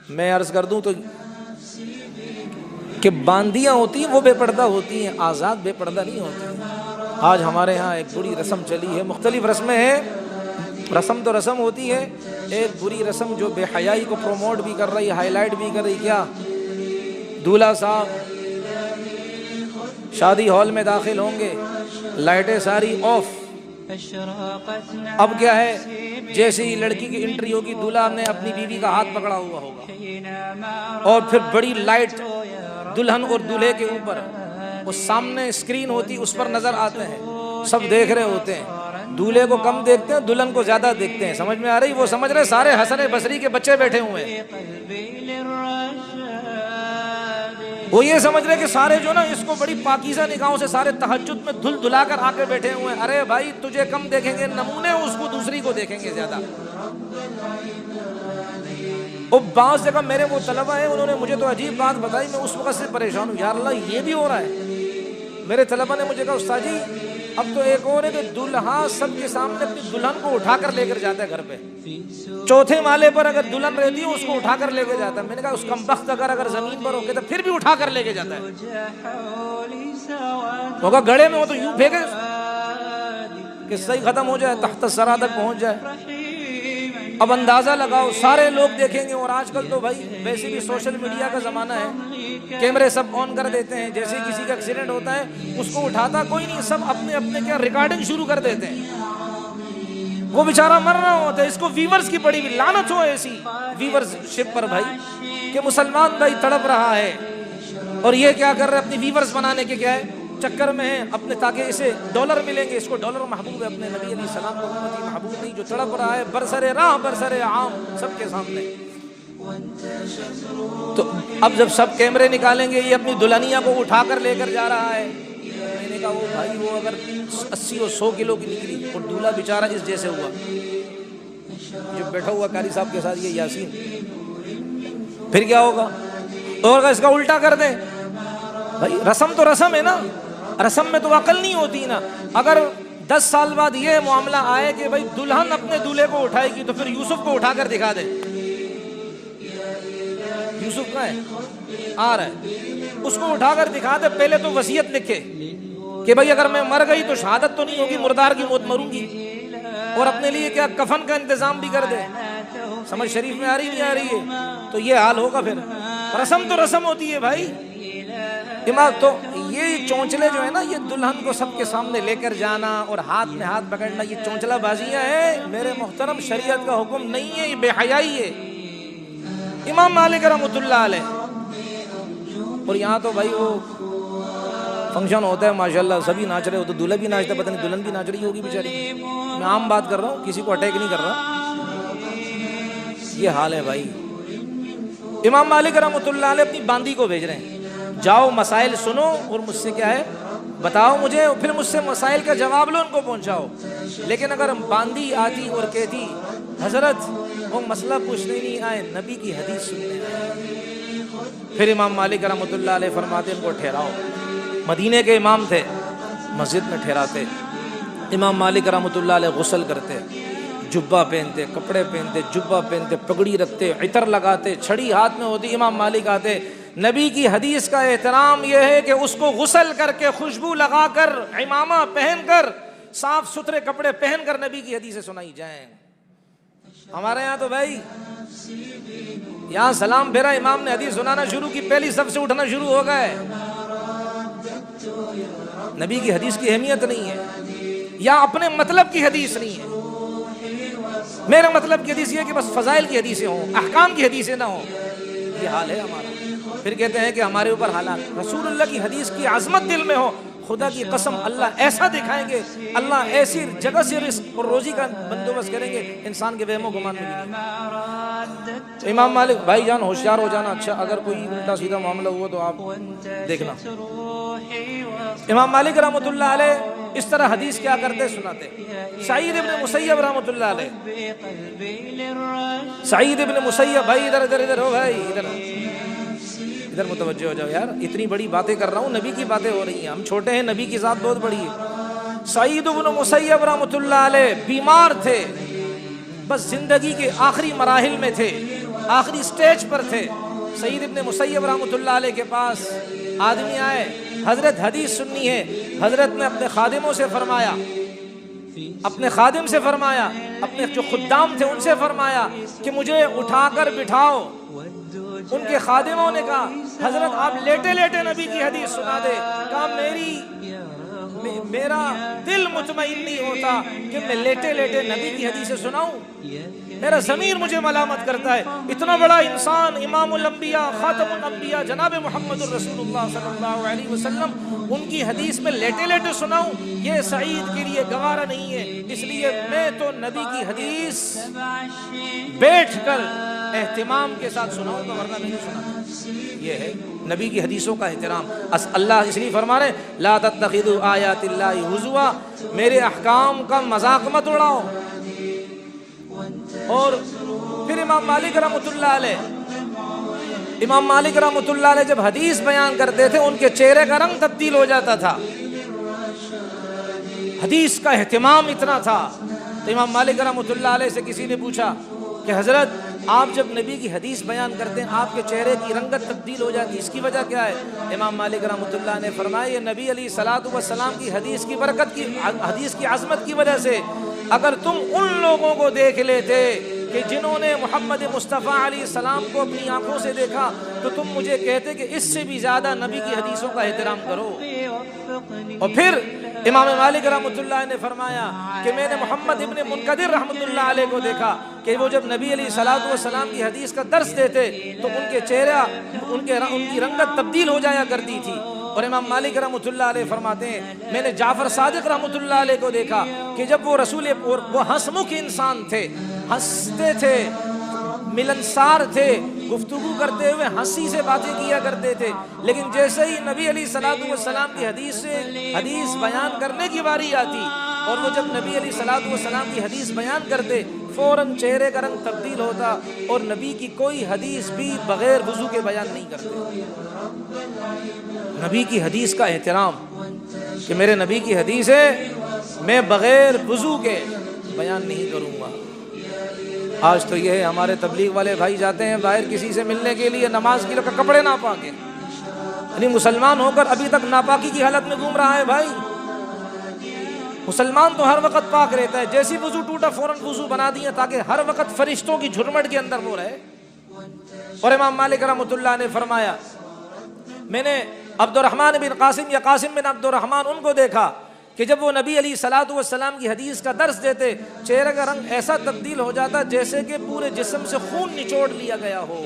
میں عرض کر دوں تو کہ باندیاں ہوتی ہیں وہ بے پردہ ہوتی ہیں، آزاد بے پردہ نہیں ہوتی ہیں۔ آج ہمارے ہاں ایک بری رسم چلی ہے، مختلف رسمیں ہیں، رسم تو رسم ہوتی ہے، ایک بری رسم جو بے حیائی کو پروموٹ بھی کر رہی ہے، ہائی لائٹ بھی کر رہی۔ کیا دولہا صاحب شادی ہال میں داخل ہوں گے، لائٹیں ساری آف، اب کیا ہے جیسے ہی لڑکی کی انٹری ہوگی دولہا نے اپنی بیوی کا ہاتھ پکڑا ہوا ہوگا، اور پھر بڑی لائٹ دلہن اور دولہے کے اوپر، اس سامنے اسکرین ہوتی اس پر نظر آتے ہیں، سب دیکھ رہے ہوتے ہیں، دولہے کو کم دیکھتے ہیں، دلہن کو زیادہ دیکھتے ہیں۔ سمجھ میں آ رہی؟ وہ سمجھ رہے سارے حسن بصری کے بچے بیٹھے ہوئے ہیں، وہ یہ سمجھ رہے کہ سارے جو نا اس کو بڑی پاکیزہ نگاہوں سے سارے تہجد میں دھل دھلا کر آ کے بیٹھے ہوئے ہیں۔ ارے بھائی تجھے کم دیکھیں گے نمونے، اس کو دوسری کو دیکھیں گے زیادہ۔ اور بعض جگہ میرے وہ طلبہ ہیں، انہوں نے مجھے تو عجیب بات بتائی، میں اس وقت سے پریشان ہوں، یا اللہ یہ بھی ہو رہا ہے۔ میرے طلبہ نے مجھے کہا استاد جی اب تو ایک اور ہے کہ دلہا سب کے سامنے اپنی دلہن کو اٹھا کر لے کر جاتا ہے گھر پہ، چوتھے مالے پر اگر دلہن رہتی ہے اس کو اٹھا کر لے کے جاتا ہے۔ میں نے کہا اس کمبخت اگر زمین پر ہوگا تو پھر بھی اٹھا کر لے کے جاتا ہے، ہوگا گڑے میں ہو تو یوں پھینکے کہ صحیح ختم ہو جائے، تحت الثری تک پہنچ جائے۔ اب اندازہ لگاؤ سارے لوگ دیکھیں گے، اور آج کل تو بھائی ویسے بھی سوشل میڈیا کا زمانہ ہے، کیمرے سب آن کر دیتے ہیں، جیسے کسی کا ایکسیڈنٹ ہوتا ہے اس کو اٹھاتا کوئی نہیں، سب اپنے اپنے کیا ریکارڈنگ شروع کر دیتے ہیں۔ وہ بیچارہ مر رہا ہوتا ہے، اس کو ویورز کی بڑی لعنت ہو ایسی ویورز شپ پر بھائی، کہ مسلمان بھائی تڑپ رہا ہے اور یہ کیا کر رہے اپنی ویورز بنانے کے کیا ہے چکر میں ہیں اپنے، تاکہ اسے ڈالر ملیں گے، اس کو ڈالر محبوب ہے، اپنے نبی علیہ السلام کو امتی محبوب نہیں، جو تڑپ رہا ہے برسر راہ برسر عام سب کے سامنے۔ تو اب جب سب کیمرے نکالیں گے یہ اپنی دلہنیا کو اٹھا کر لے کر جا رہا ہے، میں نے کہا وہ بھائی وہ اگر 80 اور 100 کلو کی نکلی اور دولہا بیچارہ اس جیسے ہوا، جو بیٹھا ہوا قاری صاحب کے ساتھ یہ یاسین، پھر کیا ہوگا؟ اور اگر اس کا الٹا کر دیں بھائی، رسم تو رسم ہے نا، رسم میں تو عقل نہیں ہوتی نا۔ اگر 10 سال بعد یہ معاملہ آئے کہ بھائی دلہن اپنے دولہے کو اٹھائے گی تو پھر یوسف کو اٹھا کر دکھا دے، یوسف کا ہے آ رہا ہے، اس کو اٹھا کر دکھا دے، پہلے تو وصیت لکھے کہ بھائی اگر میں مر گئی تو شہادت تو نہیں ہوگی، مردار کی موت مروں گی، اور اپنے لیے کیا کفن کا انتظام بھی کر دے۔ سمجھ شریف میں آ رہی نہیں آ رہی ہے؟ تو یہ حال ہوگا پھر۔ رسم تو رسم ہوتی ہے بھائی، تو یہ چونچلے جو ہے نا، یہ دلہن کو سب کے سامنے لے کر جانا اور ہاتھ میں ہاتھ پکڑنا، یہ چونچلا بازیاں ہیں میرے محترم، شریعت کا حکم نہیں ہے، یہ بے حیائی ہے۔ امام مالک رحمۃ اللہ علیہ، اور یہاں تو بھائی وہ فنکشن ہوتا ہے ماشاءاللہ سبھی ناچ رہے ہو، تو دلہا بھی ناچتا، پتہ نہیں دلہن بھی ناچ رہی ہوگی بیچاری، میں عام بات کر رہا ہوں، کسی کو اٹیک نہیں کر رہا، یہ حال ہے بھائی۔ امام مالک رحمۃ اللہ علیہ اپنی باندی کو بھیج رہے ہیں، جاؤ مسائل سنو اور مجھ سے کیا ہے بتاؤ مجھے، پھر مجھ سے مسائل کا جواب لو، ان کو پہنچاؤ۔ لیکن اگر باندی آتی اور کہتی حضرت وہ مسئلہ پوچھنے نہیں آئے، نبی کی حدیث سننے آئے، پھر امام مالک رحمۃ اللہ علیہ فرماتے ان کو ٹھہراؤ۔ مدینے کے امام تھے، مسجد میں ٹھہراتے، امام مالک رحمۃ اللہ علیہ غسل کرتے، جبہ پہنتے، کپڑے پہنتے، جبہ پہنتے، پگڑی رکھتے، عطر لگاتے، چھڑی ہاتھ میں ہوتی، امام مالک آتے۔ نبی کی حدیث کا احترام یہ ہے کہ اس کو غسل کر کے خوشبو لگا کر عمامہ پہن کر صاف ستھرے کپڑے پہن کر نبی کی حدیثیں سنائی جائیں۔ ہمارے یہاں تو بھائی یہاں سلام پھیرا، امام نے حدیث سنانا شروع کی، پہلی صف سے اٹھنا شروع ہو گئے۔ نبی کی حدیث کی اہمیت نہیں ہے، یا اپنے مطلب کی حدیث نہیں ہے۔ میرا مطلب کی حدیث یہ ہے کہ بس فضائل کی حدیثیں ہوں، احکام کی حدیثیں نہ ہوں، یہ حال ہے ہمارا۔ پھر کہتے ہیں کہ ہمارے اوپر حالات، رسول اللہ کی حدیث کی عظمت دل میں ہو، خدا کی قسم اللہ ایسا دکھائیں گے، اللہ ایسی جگہ سے رزق اور روزی کا بندوبست کریں گے انسان کے وہم و گمان میں نہیں۔ امام مالک بھائی جان ہوشیار ہو جانا، اچھا اگر کوئی الٹا سیدھا معاملہ ہوا تو آپ دیکھنا۔ امام مالک رحمۃ اللہ علیہ اس طرح حدیث کیا کرتے سناتے۔ سعید ابن مسیب رحمۃ اللہ علیہ، سعید ابن مسیب، بھائی ادھر ادھر ادھر ہو، بھائی ادھر متوجہ ہو جاؤ یار، اتنی بڑی باتیں کر رہا ہوں، نبی کی باتیں ہو رہی ہیں، ہم چھوٹے ہیں، نبی کی ذات بہت بڑی ہے۔ سعید ابن مسیب رحمۃ اللہ علیہ بیمار تھے، بس زندگی کے آخری مراحل میں تھے، آخری سٹیج پر تھے، سعید ابن مسیب رحمۃ اللہ علیہ کے پاس آدمی آئے، حضرت حدیث سننی ہے۔ حضرت نے اپنے خادموں سے فرمایا، اپنے خادم سے فرمایا، اپنے جو خدام تھے ان سے فرمایا کہ مجھے اٹھا کر بٹھاؤ۔ ان کے خادموں نے کہا حضرت آپ لیٹے لیٹے نبی کی حدیث سنا دے۔ کہا میرا دل مطمئن نہیں ہوتا کہ میں لیٹے لیٹے نبی کی حدیثیں سناؤں، میرا ضمیر مجھے ملامت کرتا ہے۔ اتنا بڑا انسان، امام الانبیاء، خاتم الانبیاء، جناب محمد الرسول اللہ صلی اللہ علیہ وسلم، ان کی حدیث میں لیٹے لیٹے سناؤں، یہ سعید کے لیے گوارا نہیں ہے۔ اس لیے میں تو نبی کی حدیث بیٹھ کر اہتمام کے ساتھ سناؤں گا، ورنہ نہیں سناتا۔ یہ ہے نبی کی حدیثوں کا احترام۔ اللہ اس لیے فرما رہے لا تتخذوا آیات اللہ ہزوا، میرے احکام کا مذاق مت اڑاؤ۔ اور پھر امام مالک رحمۃ اللہ علیہ جب حدیث بیان کرتے تھے ان کے چہرے کا رنگ تبدیل ہو جاتا تھا، حدیث کا اہتمام اتنا تھا۔ تو امام مالک رحمۃ اللہ علیہ سے کسی نے پوچھا کہ حضرت آپ جب نبی کی حدیث بیان کرتے ہیں آپ کے چہرے کی رنگت تبدیل ہو جاتی ہے، اس کی وجہ کیا ہے؟ امام مالک رحمۃ اللہ نے فرمایا یہ نبی علیہ الصلوۃ والسلام کی حدیث کی برکت کی، حدیث کی عظمت کی وجہ سے۔ اگر تم ان لوگوں کو دیکھ لیتے کہ جنہوں نے محمد مصطفیٰ علیہ السلام کو اپنی آنکھوں سے دیکھا تو تم مجھے کہتے کہ اس سے بھی زیادہ نبی کی حدیثوں کا احترام کرو۔ اور پھر امام مالک رحمۃ اللہ نے فرمایا کہ میں نے محمد ابن منقدر رحمۃ اللہ علیہ کو دیکھا کہ وہ جب نبی علیہ الصلوۃ والسلام کی حدیث کا درس دیتے تو ان کے چہرہ ان کی رنگت تبدیل ہو جایا کرتی تھی۔ اور امام مالک رحمۃ اللہ علیہ فرماتے ہیں میں نے جعفر صادق رحمۃ اللہ علیہ کو دیکھا کہ جب وہ وہ ہنسمکھ انسان تھے، ہنستے تھے، ملنسار تھے، گفتگو کرتے ہوئے ہنسی سے باتیں کیا کرتے تھے، لیکن جیسے ہی نبی علیہ الصلوۃ والسلام کی حدیث بیان کرنے کی باری آتی اور وہ جب نبی علیہ الصلوۃ والسلام کی حدیث بیان کرتے فوراً چہرے کا رنگ تبدیل ہوتا اور نبی کی کوئی حدیث بھی بغیر وضو کے بیان نہیں کرتے۔ نبی کی حدیث کا احترام کہ میرے نبی کی حدیث ہے، میں بغیر وضو کے بیان نہیں کروں گا۔ آج تو یہ ہے ہمارے تبلیغ والے بھائی جاتے ہیں باہر کسی سے ملنے کے لیے نماز کے لیے کپڑے ناپاک ہیں، یعنی مسلمان ہو کر ابھی تک ناپاکی کی حالت میں گھوم رہا ہے۔ بھائی مسلمان تو ہر وقت پاک رہتا ہے، جیسی وضو ٹوٹا فوراً وضو بنا دیا تاکہ ہر وقت فرشتوں کی جھرمٹ کے اندر وہ رہے۔ اور امام مالک رحمۃ اللہ نے فرمایا میں نے عبد الرحمن بن قاسم یا قاسم بن عبد الرحمن ان کو دیکھا کہ جب وہ نبی علیہ الصلوۃ والسلام کی حدیث کا درس دیتے چہرے کا رنگ ایسا تبدیل ہو جاتا جیسے کہ پورے جسم سے خون نچوڑ لیا گیا ہو۔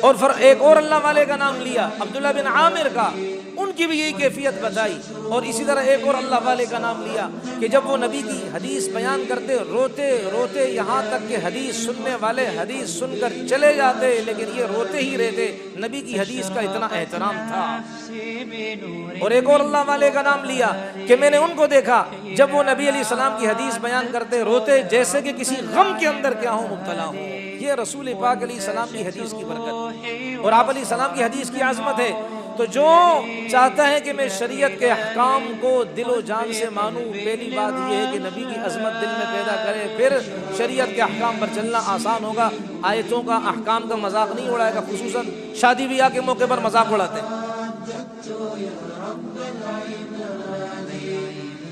اور پھر ایک اور اللہ والے کا نام لیا عبداللہ بن عامر کا، ان کی بھی یہی کیفیت بتائی۔ اور اسی طرح ایک اور اللہ والے کا نام لیا کہ جب وہ نبی کی حدیث بیان کرتے روتے روتے یہاں تک کہ حدیث سننے والے حدیث سن کر چلے جاتے لیکن یہ روتے ہی رہتے، نبی کی حدیث کا اتنا احترام تھا۔ اور ایک اور اللہ والے کا نام لیا کہ میں نے ان کو دیکھا جب وہ نبی علیہ السلام کی حدیث بیان کرتے روتے جیسے کہ کسی غم کے اندر کیا ہوں مبتلا ہوں۔ یہ رسول پاک علیہ السلام کی حدیث کی برکت اور آپ علیہ السلام کی حدیث کی عظمت ہے۔ تو جو چاہتا ہے کہ میں شریعت کے احکام کو دل و جان سے مانوں، پہلی بات یہ ہے کہ نبی کی عظمت دل میں پیدا کرے، پھر شریعت کے احکام پر چلنا آسان ہوگا۔ آیتوں کا احکام کا مذاق نہیں اڑائے گا، خصوصاً شادی بیاہ کے موقع پر مذاق اڑاتے ہیں۔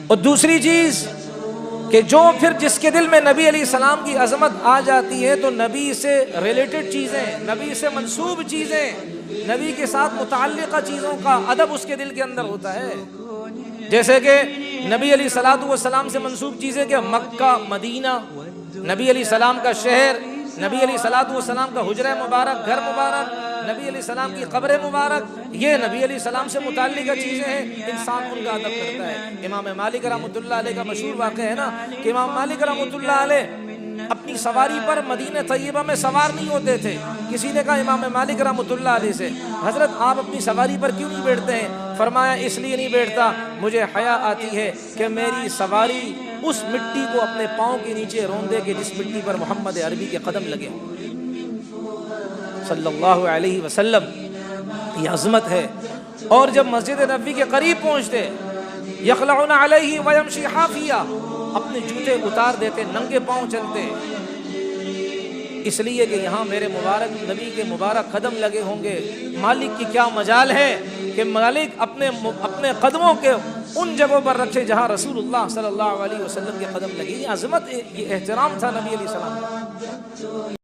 اور دوسری چیز کہ جو پھر جس کے دل میں نبی علیہ السلام کی عظمت آ جاتی ہے تو نبی سے ریلیٹڈ چیزیں، نبی سے منسوب چیزیں، نبی کے ساتھ متعلقہ چیزوں کا ادب اس کے دل کے اندر ہوتا ہے۔ جیسے کہ نبی علیہ الصلوۃ والسلام سے منسوب چیزیں کہ مکہ، مدینہ، نبی علیہ السلام کا شہر، نبی علیہ الصلوۃ والسلام کا حجرہ مبارک، گھر مبارک، نبی علیہ السلام کی قبر مبارک، یہ نبی علیہ السلام سے متعلقہ چیزیں ہیں، انسان ان کا ادب کرتا ہے۔ امام مالک رحمۃ اللہ علیہ کا مشہور واقعہ ہے نا کہ امام مالک رحمۃ اللہ علیہ اپنی سواری پر مدینہ طیبہ میں سوار نہیں ہوتے تھے۔ کسی نے کہا امام مالک رحمۃ اللہ علیہ سے حضرت آپ اپنی سواری پر کیوں نہیں بیٹھتے ہیں؟ فرمایا اس لیے نہیں بیٹھتا، مجھے حیا آتی ہے کہ میری سواری اس مٹی کو اپنے پاؤں کے نیچے روندے کہ جس مٹی پر محمد عربی کے قدم لگے صلی اللہ علیہ وسلم۔ یہ عظمت ہے۔ اور جب مسجد نبوی کے قریب پہنچتے یخلعون علیہ ویمشی حافیہ، اپنے جوتے اتار دیتے، ننگے پاؤں چلتے۔ اس لیے کہ یہاں میرے مبارک نبی کے مبارک قدم لگے ہوں گے. مالک کی کیا مجال ہے کہ مالک اپنے قدموں کے ان جگہوں پر رکھے جہاں رسول اللہ صلی اللہ علیہ وسلم کے قدم لگے. یہ عظمت، یہ احترام تھا نبی علیہ السلام کا.